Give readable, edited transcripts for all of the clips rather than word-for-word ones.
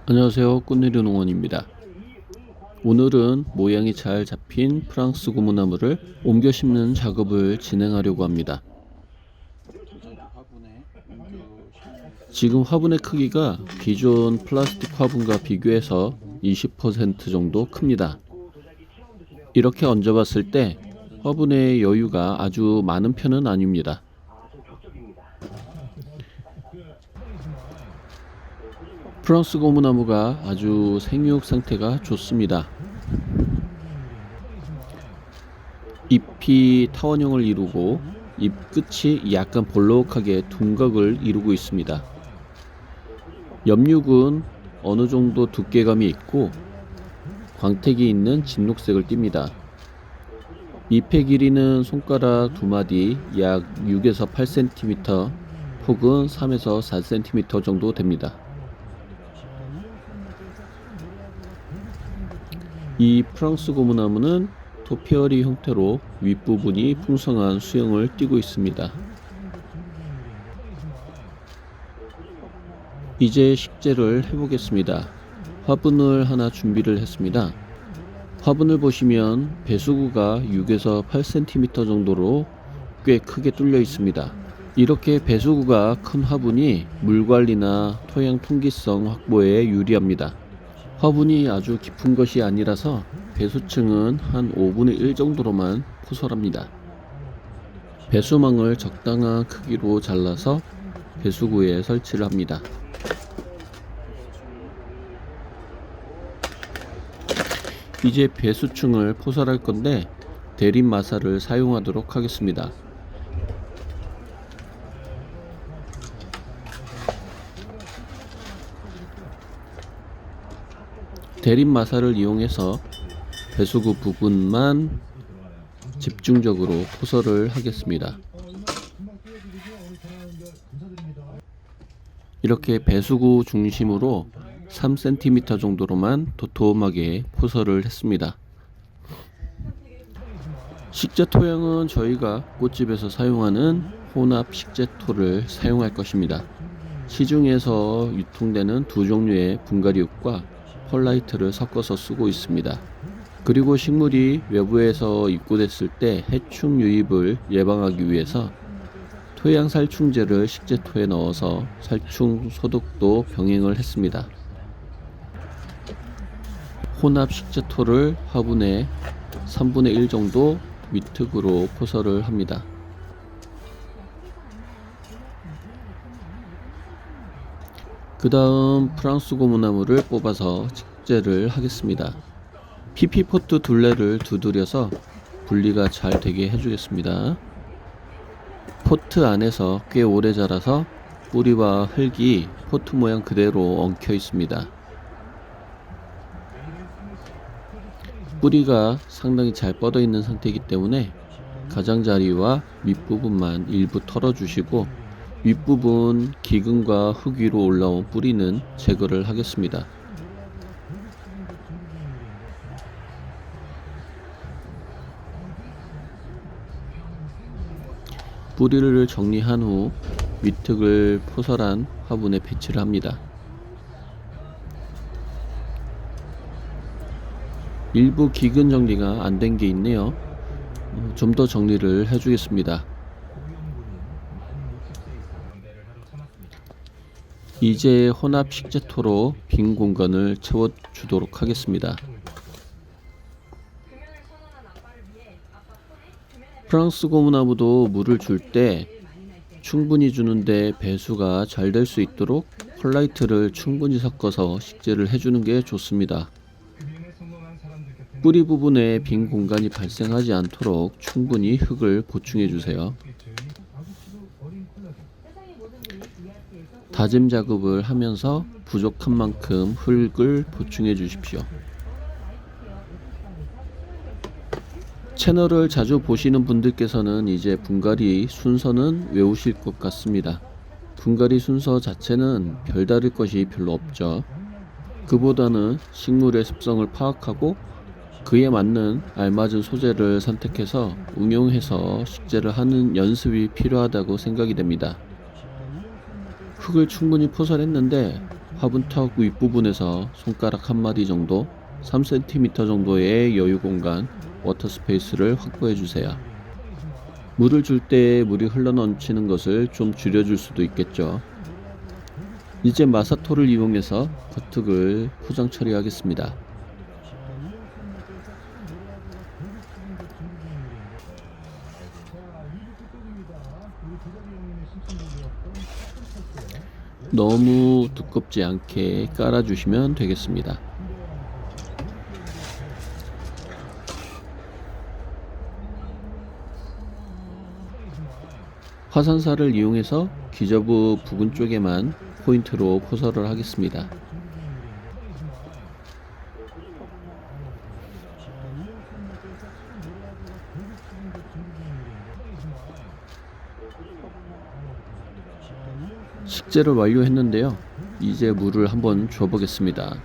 안녕하세요, 꽃내리 농원입니다. 오늘은 모양이 잘 잡힌 프랑스 고무나무를 옮겨 심는 작업을 진행하려고 합니다. 지금 화분의 크기가 기존 플라스틱 화분과 비교해서 20% 정도 큽니다. 이렇게 얹어봤을 때 화분의 여유가 아주 많은 편은 아닙니다. 프랑스 고무나무가 아주 생육 상태가 좋습니다. 잎이 타원형을 이루고 잎 끝이 약간 볼록하게 둔각을 이루고 있습니다. 엽육은 어느 정도 두께감이 있고 광택이 있는 진녹색을 띱니다. 잎의 길이는 손가락 2마디 약 6에서 8cm 혹은 3에서 4cm 정도 됩니다. 이 프랑스 고무나무는 토피어리 형태로 윗부분이 풍성한 수영을 띠고 있습니다. 이제 식재를 해보겠습니다. 화분을 하나 준비를 했습니다. 화분을 보시면 배수구가 6에서 8cm 정도로 꽤 크게 뚫려 있습니다. 이렇게 배수구가 큰 화분이 물관리나 토양 통기성 확보에 유리합니다. 화분이 아주 깊은 것이 아니라서 배수층은 한 5분의 1 정도로만 포설합니다. 배수망을 적당한 크기로 잘라서 배수구에 설치를 합니다. 이제 배수층을 포설할 건데 대립마사를 사용하도록 하겠습니다. 대립마사를 이용해서 배수구 부분만 집중적으로 포설을 하겠습니다. 이렇게 배수구 중심으로 3cm 정도로만 도톰하게 포설을 했습니다. 식재 토양은 저희가 꽃집에서 사용하는 혼합 식재토를 사용할 것입니다. 시중에서 유통되는 두 종류의 분갈이육과 펄라이트를 섞어서 쓰고 있습니다. 그리고 식물이 외부에서 입고됐을 때 해충 유입을 예방하기 위해서 토양 살충제를 식재토에 넣어서 살충 소독도 병행을 했습니다. 혼합 식재토를 화분에 3분의 1 정도 밑흙으로 포설을 합니다. 그 다음 프랑스 고무나무를 뽑아서 식재를 하겠습니다. PP포트 둘레를 두드려서 분리가 잘 되게 해주겠습니다. 포트 안에서 꽤 오래 자라서 뿌리와 흙이 포트 모양 그대로 엉켜 있습니다. 뿌리가 상당히 잘 뻗어 있는 상태이기 때문에 가장자리와 밑부분만 일부 털어주시고 윗부분 기근과 흙 위로 올라온 뿌리는 제거를 하겠습니다. 뿌리를 정리한 후 밑흙을 포설한 화분에 배치를 합니다. 일부 기근 정리가 안 된 게 있네요. 좀 더 정리를 해주겠습니다. 이제 혼합 식재토로 빈 공간을 채워주도록 하겠습니다. 프랑스 고무나무도 물을 줄 때 충분히 주는데 배수가 잘 될 수 있도록 펄라이트를 충분히 섞어서 식재를 해주는 게 좋습니다. 뿌리 부분에 빈 공간이 발생하지 않도록 충분히 흙을 보충해 주세요. 다짐 작업을 하면서 부족한 만큼 흙을 보충해 주십시오. 채널을 자주 보시는 분들께서는 이제 분갈이 순서는 외우실 것 같습니다. 분갈이 순서 자체는 별다를 것이 별로 없죠. 그보다는 식물의 습성을 파악하고 그에 맞는 알맞은 소재를 선택해서 응용해서 식재를 하는 연습이 필요하다고 생각이 됩니다. 흙을 충분히 포설했는데 화분턱 윗부분에서 손가락 한 마디 정도 3cm 정도의 여유 공간 워터 스페이스를 확보해 주세요. 물을 줄 때 물이 흘러넘치는 것을 좀 줄여줄 수도 있겠죠. 이제 마사토를 이용해서 겉흙을 포장 처리하겠습니다. 너무 두껍지 않게 깔아주시면 되겠습니다. 화산사를 이용해서 기저부 부근 쪽에만 포인트로 포설을 하겠습니다. 식재를 완료했는데요. 이제 물을 한번 줘보겠습니다.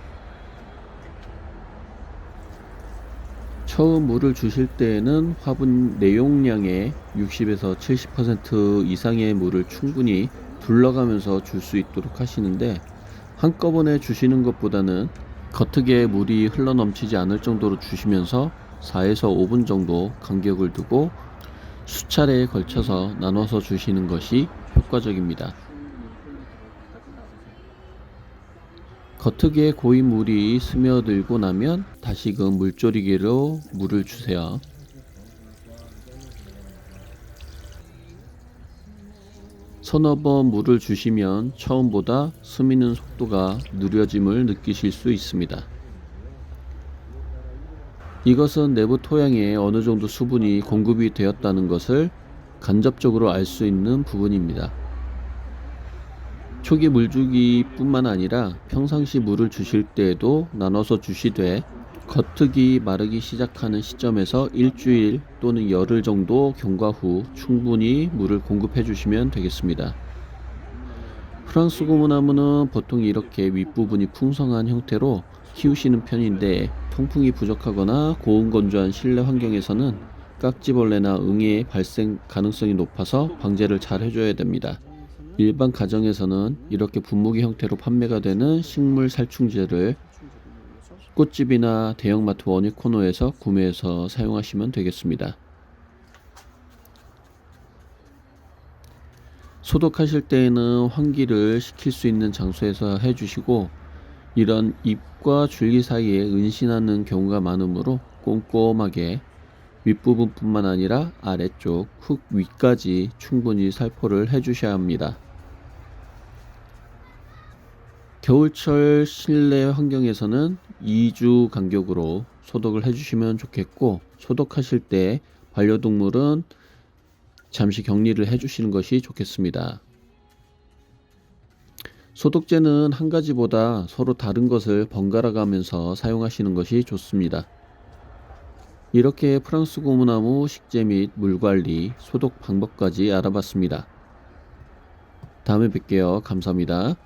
처음 물을 주실 때에는 화분 내용량의 60에서 70% 이상의 물을 충분히 둘러가면서 줄 수 있도록 하시는데, 한꺼번에 주시는 것보다는 겉흙에 물이 흘러넘치지 않을 정도로 주시면서 4에서 5분 정도 간격을 두고 수차례에 걸쳐서 나눠서 주시는 것이 효과적입니다. 겉흙에 고인 물이 스며들고 나면 다시금 물조리개로 물을 주세요. 서너 번 물을 주시면 처음보다 스미는 속도가 느려짐을 느끼실 수 있습니다. 이것은 내부 토양에 어느 정도 수분이 공급이 되었다는 것을 간접적으로 알 수 있는 부분입니다. 초기 물주기 뿐만 아니라 평상시 물을 주실 때에도 나눠서 주시되 겉흙이 마르기 시작하는 시점에서 일주일 또는 열흘 정도 경과 후 충분히 물을 공급해 주시면 되겠습니다. 프랑스 고무나무는 보통 이렇게 윗부분이 풍성한 형태로 키우시는 편인데, 통풍이 부족하거나 고온건조한 실내 환경에서는 깍지벌레나 응애 발생 가능성이 높아서 방제를 잘 해줘야 됩니다. 일반 가정에서는 이렇게 분무기 형태로 판매가 되는 식물 살충제를 꽃집이나 대형마트 원익코너에서 구매해서 사용하시면 되겠습니다. 소독하실 때에는 환기를 시킬 수 있는 장소에서 해주시고, 이런 잎과 줄기 사이에 은신하는 경우가 많으므로 꼼꼼하게 윗부분뿐만 아니라 아래쪽 흙 위까지 충분히 살포를 해주셔야 합니다. 겨울철 실내 환경에서는 2주 간격으로 소독을 해주시면 좋겠고, 소독하실 때 반려동물은 잠시 격리를 해주시는 것이 좋겠습니다. 소독제는 한 가지보다 서로 다른 것을 번갈아 가면서 사용하시는 것이 좋습니다. 이렇게 프랑스 고무나무 식재 및 물관리, 소독 방법까지 알아봤습니다. 다음에 뵐게요. 감사합니다.